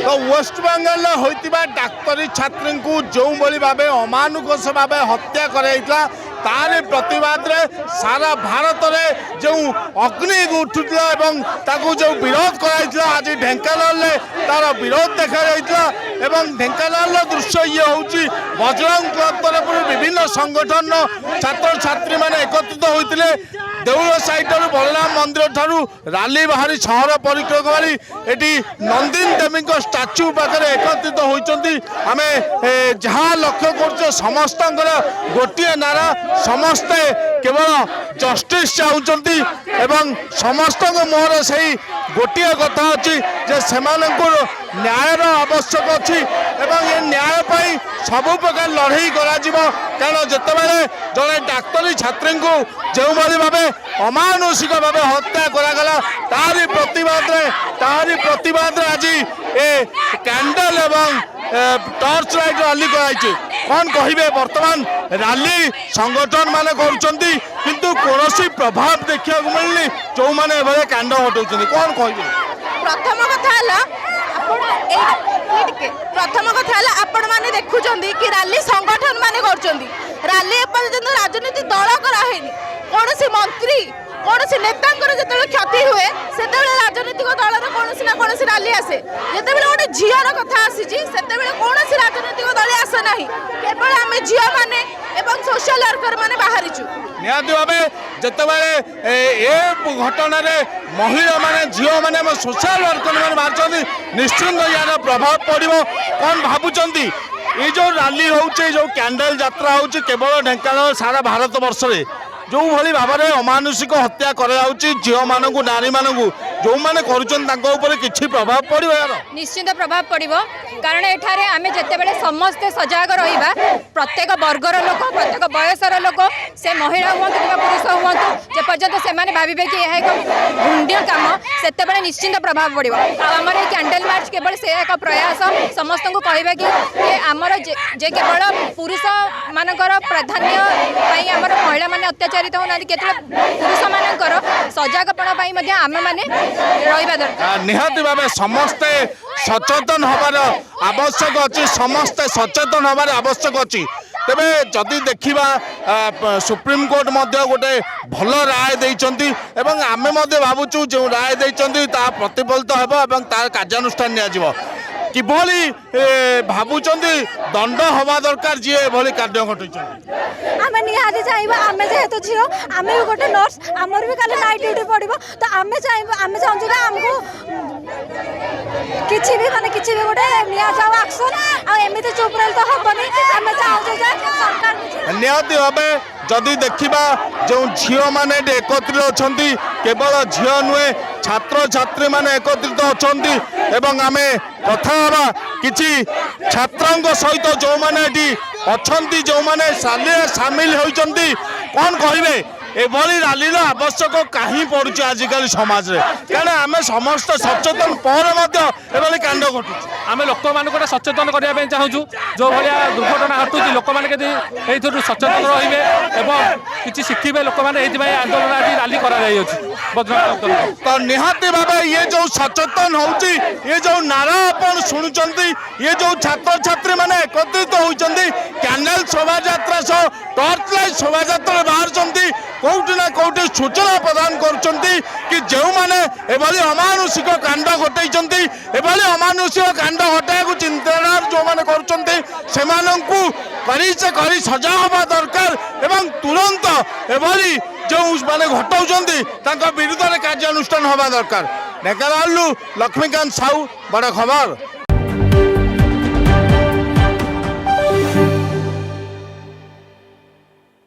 तो वेस्ट बेंगल होता डाक्तरी छात्री को जो भाव अमानुष भाव हत्या कराइला तार प्रतिवाद रे सारा भारत में जो अग्नि उठुला जो विरोध कराइला आज ढेंकानाल तार विरोध देखा ढेंकानाल दृश्य ये हूँ बजरंग क्लब तरफ विभिन्न संगठन छात्र छात्री मैंने एकत्रित होते देउल साइड बलराम मंदिर ठारू राली बाहरी सहर परिक्रमा एटी नंदिन देवी स्टाच्यू पाखे एकत्रित होती आम जहाँ लक्ष्य कर समस्त गोटे नारा समस्ते केवल जस्टिस चाहते समस्त मोहर से गोटे कथा अच्छी से न्यायर आवश्यक अच्छी ये न्याय पाई सबु प्रकार लड़ई कारण जितेबाला जड़े डाक्तरी छात्री को जो भाव अमानुषिक भाव हत्या करागला तारी प्रतिवाद आज ए कैंडल एवं टॉर्च लाइट रैली कराई कौन कहे बर्तमान रैली संगठन माने करुँच किंतु कौन प्रभाव देखा मिलनी जो मैंने कांड हटाऊँ कौन कहे प्रथम कथा आपण माने देखुचंदी कि रैली संगठन माने करचंदी रैली एपर्यंत राजनीति दल कराहेनी कौन सी मंत्री कौन सी नेता जो क्षति हुए से राजनीतिक दल कौन ना कौन रैली आसे जिते गोटे झीर कथा आसी कौन राजनीतिक दल आसे ना केवल आम झी मैंने सोशल वर्कर मैंने बाहरी निहती भाव जिते ए घटना महिला माने झील मैंने सोशल वर्कर मैंने बाहर निश्चिंत यार प्रभाव पड़ो कौन भावुंट ये जो रैली होचे जो कैंडल यात्रा होची केवल ढेंकानाल सारा भारत वर्ष में जो भली भाव में अमानुषिक हत्या कराऊँच झील मानू नारी मानू जो मैंने किसी प्रभाव पड़ो यार निश्चित प्रभाव पड़ो कारण एठारे आमे जेतेबेले समस्ते सजग रहिबा प्रत्येक वर्गर लोक प्रत्येक बयसर लोक से महिला हूँ कि पुरुष हूँ जे पर्यंत से माने भाविबे कि यह एक घुंडिया काम सेतेबेले निश्चित प्रभाव पड़ो आमर कैंडल मार्च केवल से एक प्रयास समस्त को कहबा कि आमर जे केवल पुरुष मानकर प्राधान्य पाई आमर महिला माने अत्याचारित होना केतले पुरुष मानकर सजगपण आम माने निहाती भाव समस्ते सचेतन हबार आवश्यक अच्छी समस्ते सचेतन हबार आवश्यक अच्छी तेबे जदि देखा सुप्रीम कोर्ट गोटे भल राय देइचंती एवं आमे भावुचु जो राय देइचंती ता प्रतिफलित हेबो एवं तार कार्यानुष्ठान नियाजिवो किभली भावुचंती दंड हवा दरकार जी एभली कार्य घटुचंती आमे निहाती चाहिबा आमे जेहेतु झियो आमे भी गोटे नर्स आमर भी काले नाइट ड्यूटी पड़िबो तो आमे चाहिबा आमे चाहूँ हमको किछि भी गोटे निया जाओ एक्शन आ एमिति चुप रहल तो हबनी आमे चाहूँ जे सरकार निहाती भाबे जदि देखा जो झील मैंने एकत्रित अच्छा केवल झील नुहे छात्र छात्री मैंने एकत्रित अच्छा आम कथा हवा कि छात्रों सहित जो मैंने अच्छा जो मैंने सामिल होती कौन कहे एभली रैली आवश्यक कहीं पड़ुच आजिकल समाज रे कारण आम समस्त सचेतन पर कांड घटू आम लोक मान सचेतन करने चाहूँ जो भाया दुर्घटना घटू लोक मैंने सचेतन रे कि शिखे लोक मैंने आंदोलन आज रैली कर तो निहाती भाव ये जो सचेतन होची ये जो नारा अपन शुणुंट ये जो छात्र छात्री मैंने एकत्रित होती कैंडल शोभा यात्रा सह टॉर्च लाइट शोभा यात्रा बाहर कौटी ना कौटी सूचना प्रदान कि जो मैंने एभली अमानुषिक कांड घटाई एभली अमानुषिक कांड घटाया चिंता जो मैंने कर सजा हवा दरकार एवं तुरंत एभली जो मैंने घटाऊँ विरुद्ध कार्यानुष्ठान हवा दरकार ढेंकानाल लक्ष्मीकांत साहू बड़ खबर।